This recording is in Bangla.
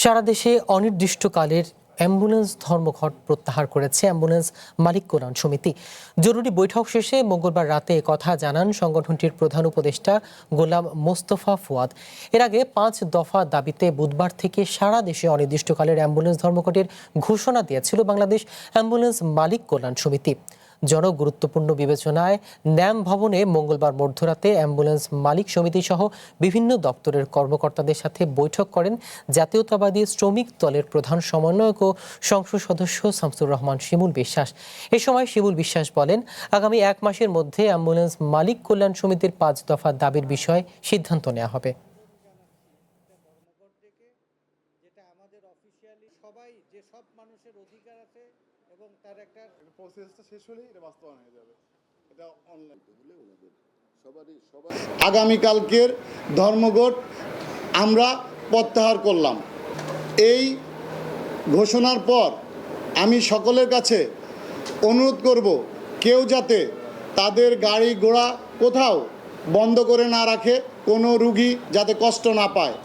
সারা দেশে অনির্দিষ্টকালের অ্যাম্বুলেন্স ধর্মঘট প্রত্যাহার করেছে অ্যাম্বুলেন্স মালিক কল্যাণ সমিতি। জরুরি বৈঠক শেষে মঙ্গলবার রাতে কথা জানান সংগঠনটির প্রধান উপদেষ্টা গোলাম মোস্তফা ফুয়াদ। এর আগে 5 দফা দাবিতে বুধবার থেকে সারা দেশে অনির্দিষ্টকালের অ্যাম্বুলেন্স ধর্মঘটের ঘোষণা দিয়েছিল বাংলাদেশ অ্যাম্বুলেন্স মালিক কল্যাণ সমিতি। জনগুরুত্বপূর্ণ বিবেচনায় ন্যাম ভবনে মঙ্গলবার মধ্যরাতে অ্যাম্বুলেন্স মালিক সমিতি সহ বিভিন্ন দপ্তরের কর্মকর্তাদের সাথে বৈঠক করেন জাতীয়তাবাদী শ্রমিক দলের প্রধান সমন্বয়ক ও সংসদ সদস্য শামসুর রহমান শিমুল বিশ্বাস। এ সময় শিমুল বিশ্বাস বলেন, আগামী 1 মাসের মধ্যে অ্যাম্বুলেন্স মালিক কল্যাণ সমিতির 5 দফা দাবির বিষয়ে সিদ্ধান্ত নেওয়া হবে। সবাই যে সব মানুষের অধিকার আছে এবং তার একটা প্রসেসটা শেষ হলেই এটা বাস্তবায়ন হয়ে যাবে। এটা অনলাইন হলে ওনাদের আগামীকালকের ধর্মঘট আমরা প্রত্যাহার করলাম। এই ঘোষণার পর আমি সকলের কাছে অনুরোধ করব, কেউ যাতে তাদের গাড়ি ঘোড়া কোথাও বন্ধ করে না রাখে, কোনো রুগী যাতে কষ্ট না পায়।